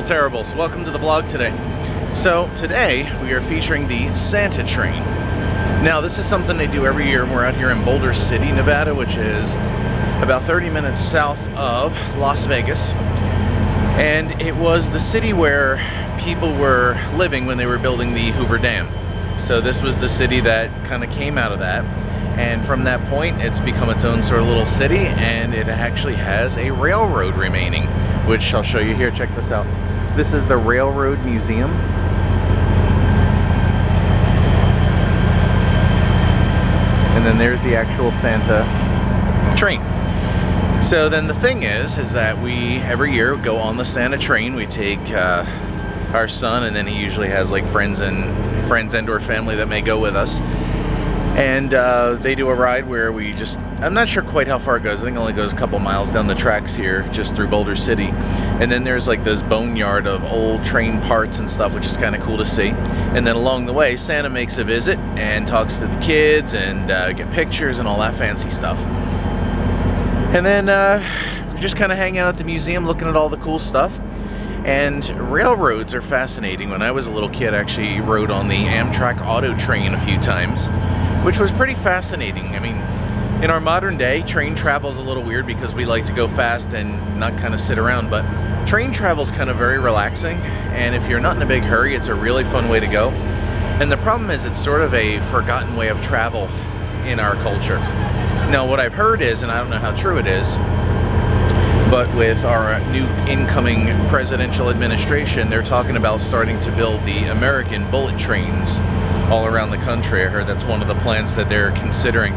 Quinterribles. Welcome to the vlog today. So today we are featuring the Santa train. Now this is something they do every year. We're out here in Boulder City, Nevada, which is about 30 minutes south of Las Vegas. And it was the city where people were living when they were building the Hoover Dam. So this was the city that kind of came out of that. And from that point, it's become its own sort of little city, and it actually has a railroad remaining, which I'll show you here. Check this out. This is the Railroad Museum. And then there's the actual Santa train. So then the thing is that we, every year, go on the Santa train. We take our son, and then he usually has like friends and or family that may go with us. And they do a ride where we just, I'm not sure quite how far it goes. I think it only goes a couple miles down the tracks here, just through Boulder City. And then there's like this boneyard of old train parts and stuff, which is kind of cool to see. And then along the way, Santa makes a visit and talks to the kids and get pictures and all that fancy stuff. And then we just kind of hang out at the museum looking at all the cool stuff. And railroads are fascinating. When I was a little kid, I actually rode on the Amtrak auto train a few times, which was pretty fascinating. I mean, in our modern day, train travel is a little weird because we like to go fast and not kind of sit around, but train travel is kind of very relaxing, and if you're not in a big hurry, it's a really fun way to go. And the problem is it's sort of a forgotten way of travel in our culture. Now, what I've heard is, and I don't know how true it is, but with our new incoming presidential administration, they're talking about starting to build the American bullet trains all around the country. I heard that's one of the plans that they're considering.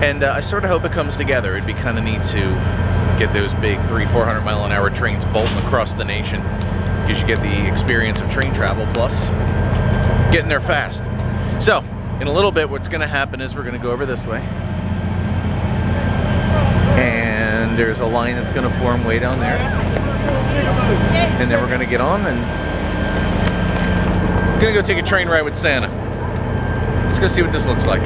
And I sort of hope it comes together. It'd be kind of neat to get those big 300-400 mile an hour trains bolting across the nation, because you get the experience of train travel plus getting there fast. So in a little bit, what's going to happen is we're going to go over this way. And there's a line that's going to form way down there. And then we're going to get on and gonna go take a train ride with Santa. Let's go see what this looks like.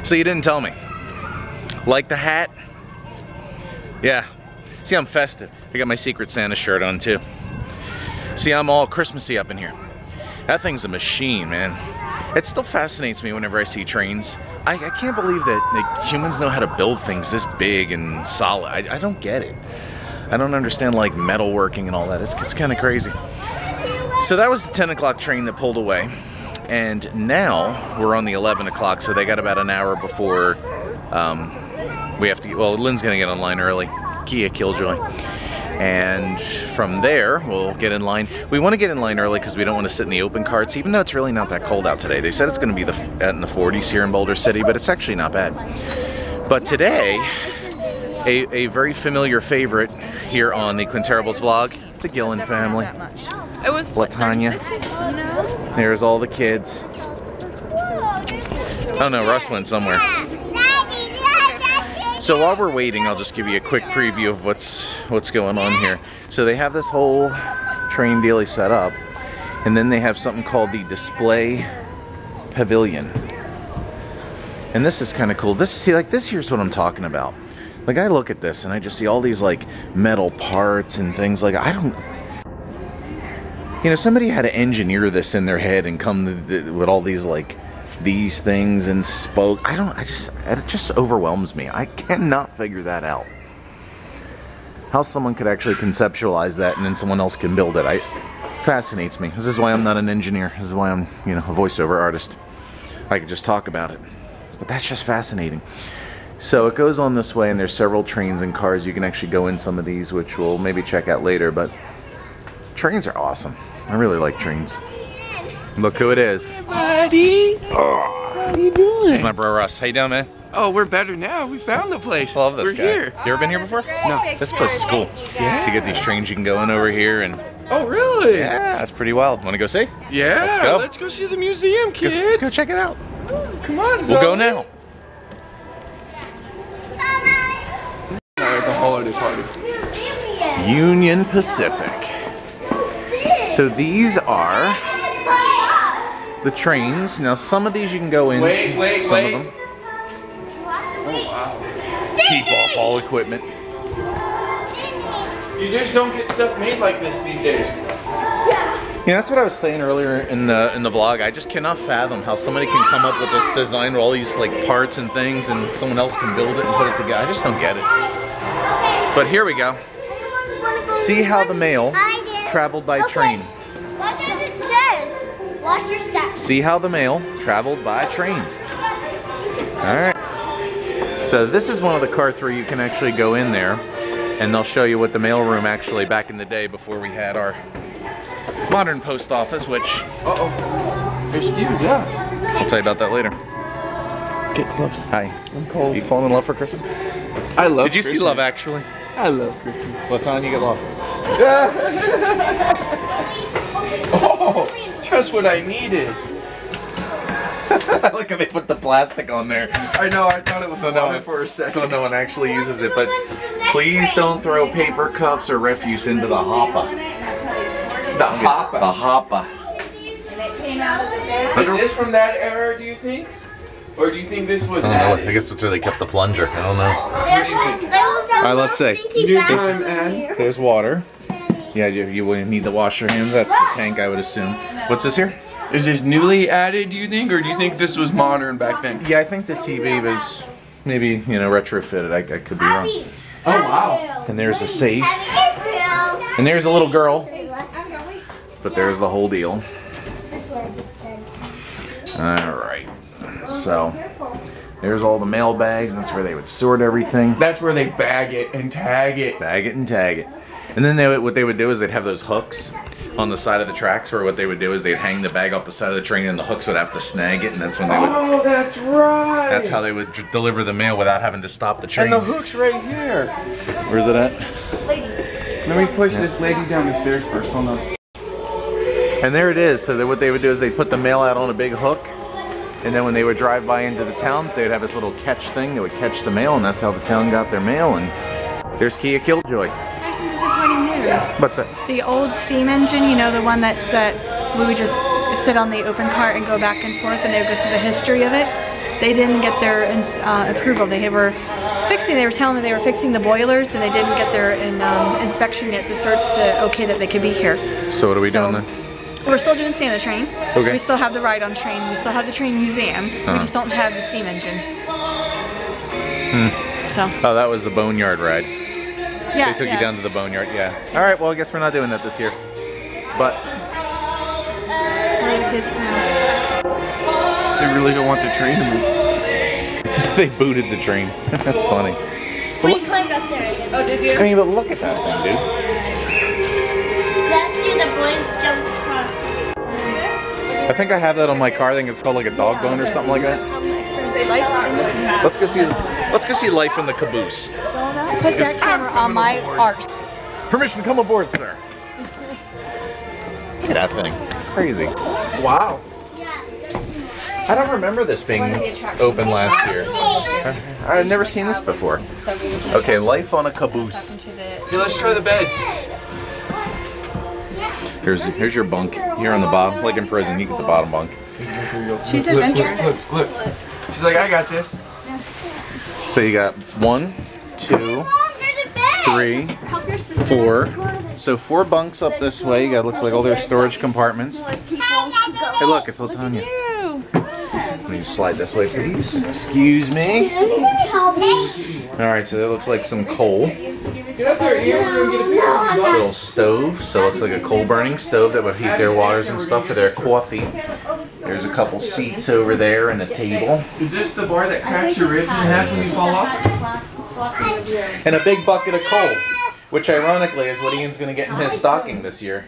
So you didn't tell me. Like the hat? Yeah. See, I'm festive. I got my Secret Santa shirt on too. See, I'm all Christmassy up in here. That thing's a machine, man. It still fascinates me whenever I see trains. I can't believe that humans know how to build things this big and solid. I don't get it. I don't understand like metalworking and all that. It's kind of crazy. So that was the 10 o'clock train that pulled away. And now we're on the 11 o'clock, so they got about an hour before we have to, well, Lynn's gonna get online early, Kia Killjoy. And from there, we'll get in line. We want to get in line early because we don't want to sit in the open carts, even though it's really not that cold out today. They said it's gonna be in the 40s here in Boulder City, but it's actually not bad. But today, a very familiar favorite here on the Quinterribles vlog, the Gillen family. It was Latanya. There's all the kids. Oh no, Russ went somewhere. So while we're waiting, I'll just give you a quick preview of what's going on here. So they have this whole train dealie set up, and then they have something called the display pavilion. And this is kind of cool. See, like this here's what I'm talking about. Like, I look at this and I just see all these like metal parts and things like, I don't, you know, somebody had to engineer this in their head and come with all these like these things and spoke. It just overwhelms me. I cannot figure that out. How someone could actually conceptualize that and then someone else can build it. Fascinates me. This is why I'm not an engineer. This is why I'm, you know, a voiceover artist. I could just talk about it. But that's just fascinating. So it goes on this way, and there's several trains and cars. You can actually go in some of these, which we'll maybe check out later, but trains are awesome. I really like trains. Look who it is. Hey, buddy. Oh. How you doing? It's my bro Russ. How you doing, man? Oh, we're better now. We found the place. I love this guy. We're here. You ever been here before? No. This place is cool. Yeah. You get these trains you can go in over here, and Oh, really? yeah, that's pretty wild. Want to go see? Yeah. Let's go. Let's go see the museum, kids. Let's go check it out. Come on, We'll Zoe. go now. At the holiday party. Union Pacific. So these are the trains. Now some of these you can go in. Wait. Some of them. Oh, wow. Keep off all equipment. You just don't get stuff made like this these days. Yeah, that's what I was saying earlier in the vlog. I just cannot fathom how somebody can come up with this design with all these like parts and things, and someone else can build it and put it together. I just don't get it. But here we go. See how the mail traveled by train. What does it says? Watch your steps. See how the mail traveled by train. Alright. So this is one of the carts where you can actually go in there, and they'll show you what the mail room actually back in the day before we had our modern post office, which There's views, yeah. I'll tell you about that later. Get close. Hi. I'm cold. You falling in love for Christmas? I love Did you see Love Actually? I love Christmas. What time you get lost? Oh, just what I needed. Look at they put the plastic on there. I know, I thought it was So no water one, for a second. so no one actually uses it, but please don't throw paper cups or refuse into the hopper. The hopper. The hopper. Is this from that era, do you think? Or do you think this was I don't know. added? I guess that's where they kept the plunger. I don't know. What do you think? Alright, let's say. Do time, Ann. There's water. Yeah, you will need to wash your hands. That's the tank, I would assume. What's this here? Is this newly added, do you think? Or do you think this was modern back then? Yeah, I think the TV was maybe, you know, retrofitted. I could be wrong. Oh, wow. And there's a safe. And there's a little girl. But there's the whole deal. Alright. So, there's all the mail bags. That's where they would sort everything. That's where they bag it and tag it. Bag it and tag it. And then what they would do is they'd have those hooks on the side of the tracks, where what they would do is they'd hang the bag off the side of the train and the hooks would have to snag it, and that's when they would... Oh, that's right. That's how they would deliver the mail without having to stop the train. And the hook's right here. Where's it at? Let me push this lady down the stairs first. Hold on. And there it is. So what they would do is they'd put the mail out on a big hook, and then when they would drive by into the towns, they'd have this little catch thing. They would catch the mail, and that's how the town got their mail. And there's Kia Killjoy. I have some disappointing news. What's that? The old steam engine, you know, the one that we would just sit on the open cart and go back and forth, and they would go through the history of it. They didn't get their approval. They were telling me they were fixing the boilers, and they didn't get their inspection yet to okay that they could be here. So what are we doing then? We're still doing Santa Train. Okay. We still have the ride on train. We still have the train museum. We just don't have the steam engine. So. Oh, that was the boneyard ride. Yeah. They took you down to the boneyard, yeah. All right, well, I guess we're not doing that this year. But Where are the kids now? They really don't want the train to move. they booted the train. That's funny. But look, Climbed up there again. Oh, did you? I mean, but look at that thing, dude. Last year the boys jumped across. I think I have that on my car. I think it's called like a dog bone or something like that. Experience life. Let's go see life in the caboose. Put that camera on my arse. Permission to come aboard, sir. Look at that thing. Crazy. Wow. I don't remember this being open last year. I've never seen this before. Okay, life on a caboose. Hey, let's try the beds. Here's your bunk. Here on the bottom, like in prison, you get the bottom bunk. She's adventurous. Look. She's like, I got this. So you got 1, 2, 3, 4. So 4 bunks up this way. You got, looks like all their storage compartments. Hey, look, it's Latanya. Let me slide this way, please. Excuse me. Alright, so that looks like some coal. Little stove, so it looks like a coal burning stove that would heat their waters and stuff for their coffee. There's a couple seats over there and a table. Is this the bar that cracks your ribs in half when you fall off? And a big bucket of coal, which ironically is what Ian's going to get in his stocking this year.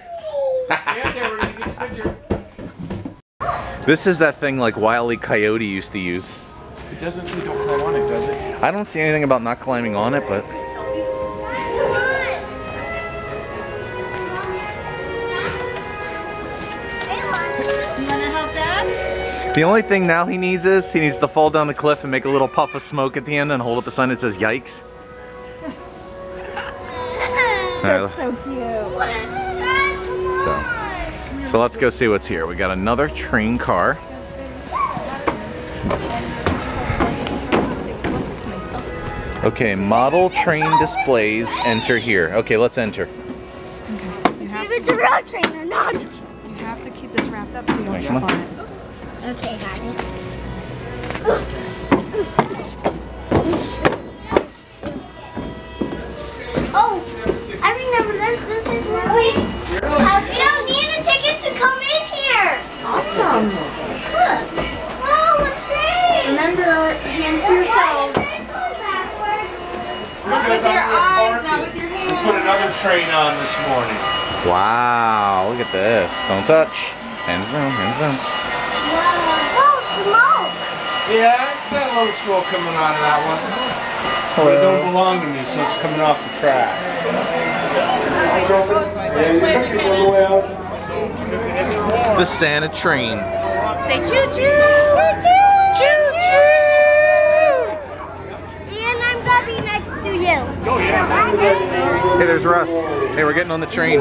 This is that thing like Wile E. Coyote used to use. It doesn't say don't climb on it, does it? I don't see anything about not climbing on it, but... The only thing now he needs to fall down the cliff and make a little puff of smoke at the end and hold up a sign that says yikes. That's so cute. So let's go see what's here. We got another train car. Okay, model train displays, enter here. Okay, let's enter. See if it's a real train or not. You have to keep this wrapped up so you don't jump on it. Okay, got it. Oh, I remember this. This is where we don't need a ticket to come in here. Awesome. Look. Oh, a train. Remember, hands to yourselves. Look with your eyes, not with your hands. Put another train on this morning. Wow, look at this. Don't touch. Hands down, hands down. Oh, smoke. Yeah, it's got a little smoke coming out of that one. But it don't belong to me, so it's coming off the track. The Santa train. Say choo-choo. Choo-choo. And I'm gonna be next to you. Oh, yeah. Hey, there's Russ. Hey, we're getting on the train.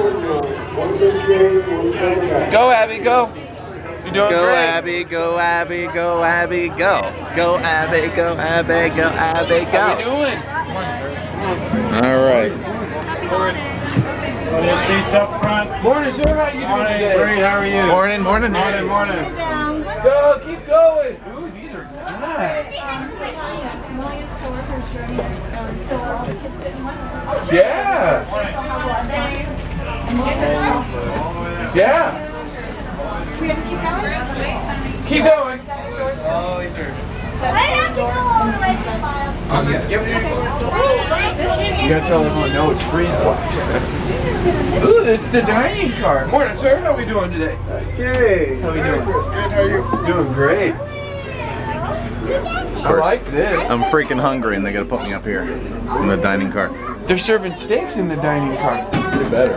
Go, Abby, go. You're doing Go great. Abby, go Abby, go Abby, go. Go Abby, go Abby, go Abby, How we go. doing? All right. Your seats up front. Morning, sir. How you doing Morning. today? Great, how are you? Morning, morning. Morning, morning. Go, keep going. Ooh, these are nice. Yeah. Yeah. Keep going. I have to go all the way to the bottom. You gotta tell everyone, no, it's freeze watch. Ooh, it's the dining car. Morning, sir. How we doing today? Okay. How we doing? Good, how are you? Doing great. I like this. I'm freaking hungry and they gotta put me up here in the dining car. They're serving steaks in the dining car. They better.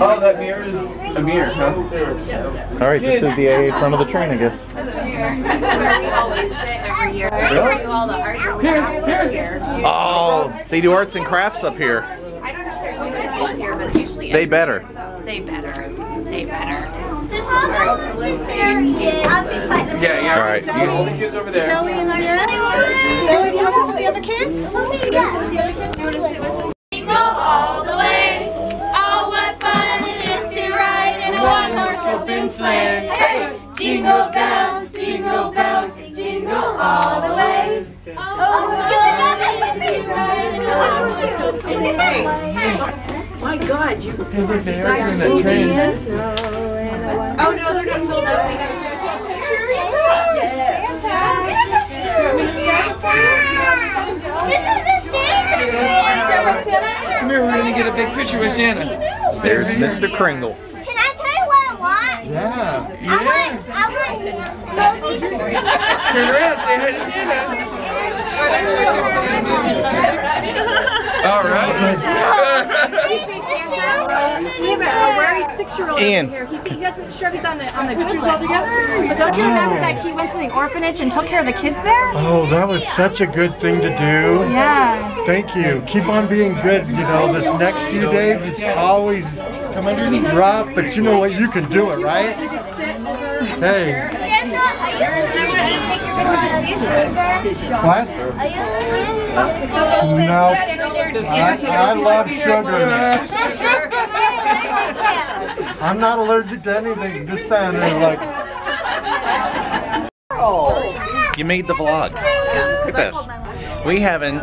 Oh, that mirror is a mirror, huh? All right, this is the AA front of the train, I guess. That's where we always sit every year. We do all the arts and crafts here. Oh, they do arts and crafts up here. I don't know if they're doing it this year, but usually They better. They better. They better. Yeah, yeah. All right. You hold the kids over there. Zoe and Mira. Zoe, do you want to sit with the other kids? Go all the way. Oh, what fun it is to ride in a one-horse open sleigh. Hey, jingle bells, jingle bells, jingle all the way. Oh, what fun it is to ride in a one-horse open sleigh. My God, you Hey, look, they are doing that train. Oh no, they're not pulled up. We gotta do This is the Santa train. Come here, we're gonna get a big picture with Santa. There's Mr. Kringle. Can I tell you what I want? Yeah. I want Moby's. Turn around, say hi to Santa. All right. We have a worried 6-year-old Ian. over here. He doesn't sure he's on the good list. But don't you remember that he went to the orphanage and took care of the kids there? Oh, that was such a good thing to do. Yeah. Thank you. Keep on being good. You know, this next few days is always rough, but you know what? You can do it, right? Hey. Santa, are you going to take your picture with What? No. I love sugar. I'm not allergic to anything. Just Santa likes. You made the vlog. Look at this. We haven't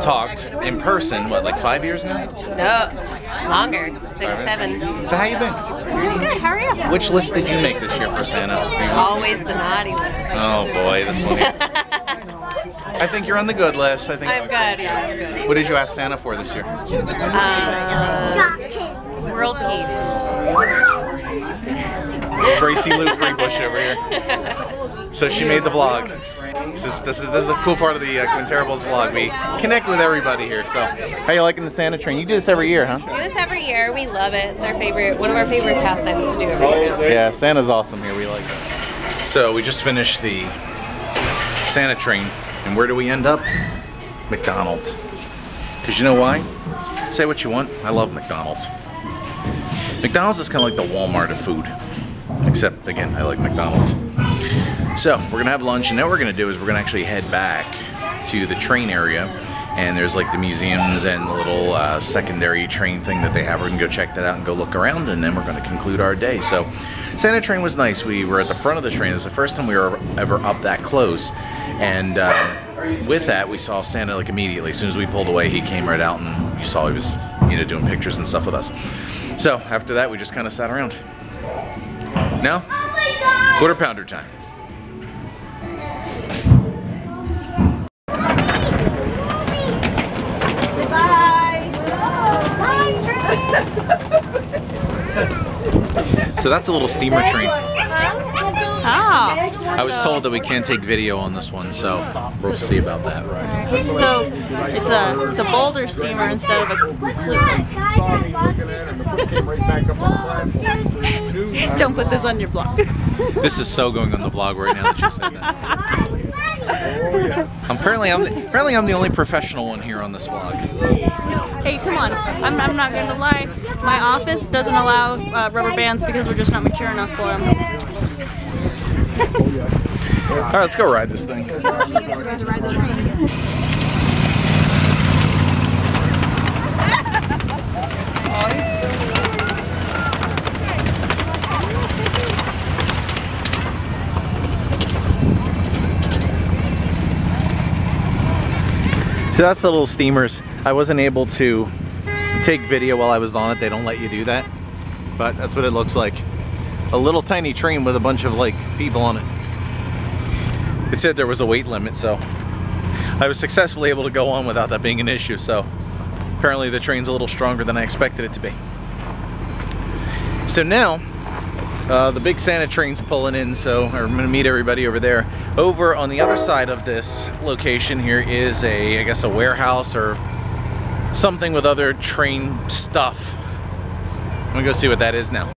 talked in person, what, like 5 years now? No, longer. 6, 7. So how you been? Doing good. How are you? Which list did you make this year for Santa? Always the naughty list. Oh boy, this one here. I think you're on the good list. I think. I'm good. Yeah, I'm good. What did you ask Santa for this year? World peace. Gracie Lou Freebush over here. So she made the vlog. This is a cool part of the Quinterribles vlog. We connect with everybody here. So, how you liking the Santa train? You do this every year, huh? Do this every year. We love it. It's our favorite. One of our favorite pastimes to do every year. Yeah, Santa's awesome here. We like it. So we just finished the Santa train, and where do we end up? McDonald's. Because you know why? Say what you want. I love McDonald's. McDonald's is kind of like the Walmart of food. Except, again, I like McDonald's. So, we're going to have lunch, and now what we're going to do is we're going to actually head back to the train area. And there's like the museums and the little secondary train thing that they have. We're going to go check that out and go look around, and then we're going to conclude our day. So, Santa train was nice. We were at the front of the train. It was the first time we were ever up that close. And with that, we saw Santa like immediately. As soon as we pulled away, he came right out, and you saw he was, you know, doing pictures and stuff with us. So, after that, we just kind of sat around. Now, quarter pounder time. So that's a little steamer train. Oh. I was told that we can't take video on this one, so we'll see about that. So it's a Boulder steamer instead of a fluke. Don't put this on your blog. This is so going on the vlog right now that you said that. Apparently I'm the only professional one here on this vlog. Hey, come on. I'm not going to lie. My office doesn't allow rubber bands because we're just not mature enough for them. Alright, let's go ride this thing. So that's the little steamers. I wasn't able to take video while I was on it. They don't let you do that. But that's what it looks like. A little tiny train with a bunch of like people on it. It said there was a weight limit, so I was successfully able to go on without that being an issue. So apparently the train's a little stronger than I expected it to be. So now the big Santa train's pulling in, so I'm gonna meet everybody over there. Over on the other side of this location here is I guess a warehouse or something with other train stuff. I'm gonna go see what that is now.